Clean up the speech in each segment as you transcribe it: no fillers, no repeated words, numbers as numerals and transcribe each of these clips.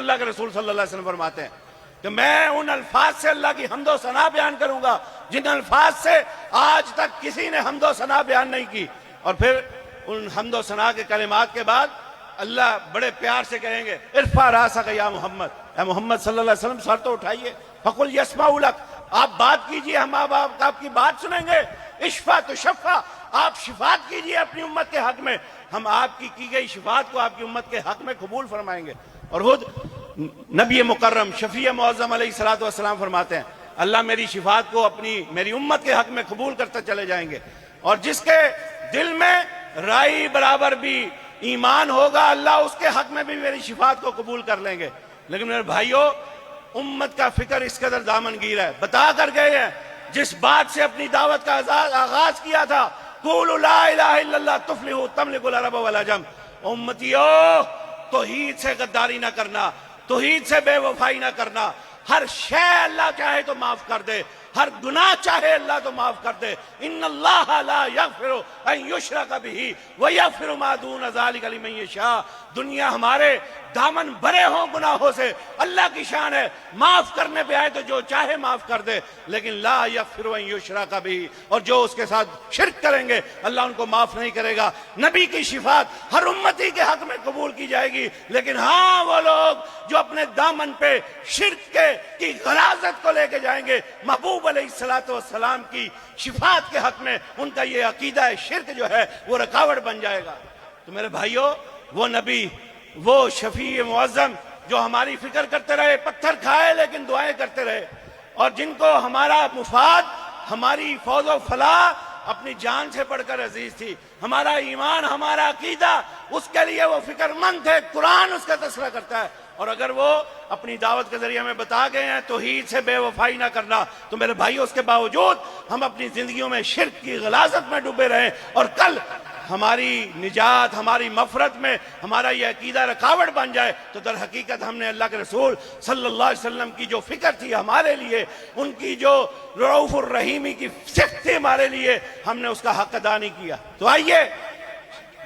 اللہ کے رسول صلی اللہ علیہ وسلم فرماتے ہیں کہ میں ان الفاظ سے اللہ کی حمد و ثنا بیان کروں گا جن الفاظ سے آج تک کسی نے حمد و ثنا بیان نہیں کی. اور پھر ان حمد و ثنا کے کلمات کے بعد اللہ بڑے پیار سے کہیں گے ارفع راسک یا محمد، اے محمد صلی اللہ علیہ وسلم سر تو اٹھائیے. فقل یسمع لک، آپ بات کیجئے، ہم آپ کی بات سنیں گے. اشفا تشفع، آپ شفاعت کیجئے اپنی امت کے حق میں، ہم آپ کی گئی شفاعت کو آپ کی امت کے حق میں قبول فرمائیں گے. اور خود نبی مکرم شفیع معظم علیہ الصلوۃ والسلام فرماتے ہیں اللہ میری شفاعت کو میری امت کے حق میں قبول کرتے چلے جائیں گے. اور جس کے دل میں رائی برابر بھی ایمان ہوگا اللہ اس کے حق میں بھی میری شفاعت کو قبول کر لیں گے. لیکن میرے بھائیوں، امت کا فکر اس قدر دامن گیر ہے، بتا کر گئے ہیں جس بات سے اپنی دعوت کا آغاز کیا تھا قولوا لا الہ الا اللہ تفلحوا تملکوا العرب والعجم. امتیو، توحید سے غداری نہ کرنا، توحید سے بے وفائی نہ کرنا. ہر شے اللہ چاہے تو معاف کر دے، ہر گناہ چاہے اللہ تو معاف کر دے. ان اللہ لا یغفر ان یشرک بہ ویغفر ما دون ذلک لمن یشاء. دنیا ہمارے دامن بھرے ہوں گناہوں سے، اللہ کی شان ہے معاف کرنے پہ آئے تو جو چاہے معاف کر دے، لیکن لا یغفر ان یشرک بہ، اور جو اس کے ساتھ شرک کریں گے اللہ ان کو معاف نہیں کرے گا. نبی کی شفاعت ہر امتی کے حق میں قبول کی جائے گی، لیکن ہاں وہ لوگ جو اپنے دامن پہ شرک کی غلاظت کو لے کے جائیں گے محبوب علیہ الصلوۃ والسلام کی شفاعت کے حق میں، ان کا یہ عقیدہ ہے شرک جو ہے وہ رکاوٹ بن جائے گا. تو میرے بھائیوں، وہ نبی، وہ شفیع معظم جو ہماری فکر کرتے رہے، پتھر کھائے لیکن دعائیں کرتے رہے، اور جن کو ہمارا مفاد، ہماری فوز و فلاح اپنی جان سے بڑھ کر عزیز تھی، ہمارا ایمان، ہمارا عقیدہ، اس کے لیے وہ فکر مند تھے. قرآن اس کا تذکرہ کرتا ہے. اور اگر وہ اپنی دعوت کے ذریعے ہمیں بتا گئے ہیں توحید سے بے وفائی نہ کرنا، تو میرے بھائیوں اس کے باوجود ہم اپنی زندگیوں میں شرک کی غلاظت میں ڈوبے رہیں، اور کل ہماری نجات، ہماری مغفرت میں ہمارا یہ عقیدہ رکاوٹ بن جائے، تو در حقیقت ہم نے اللہ کے رسول صلی اللہ علیہ وسلم کی جو فکر تھی ہمارے لیے، ان کی جو رؤوف الرحیمی کی صفت تھی ہمارے لیے، ہم نے اس کا حق ادا نہیں کیا. تو آئیے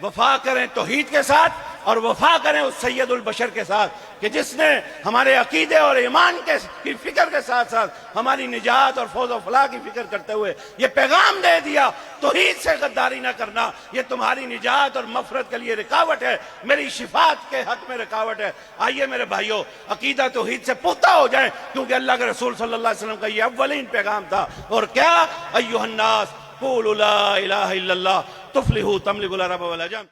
وفا کریں توحید کے ساتھ، اور وفا کریں اس سید البشر کے ساتھ کہ جس نے ہمارے عقیدے اور ایمان کی فکر کے ساتھ ساتھ ہماری نجات اور فوز و فلاح کی فکر کرتے ہوئے یہ پیغام دے دیا توحید سے غداری نہ کرنا، یہ تمہاری نجات اور مغفرت کے لیے رکاوٹ ہے، میری شفاعت کے حق میں رکاوٹ ہے. آئیے میرے بھائیوں، عقیدہ توحید سے پختہ ہو جائیں، کیونکہ اللہ کے رسول صلی اللہ علیہ وسلم کا یہ اولین پیغام تھا. اور کیا؟ ایھا الناس قولوا لا الہ الا اللہ تفلحوا تملکوا العرب والعجم.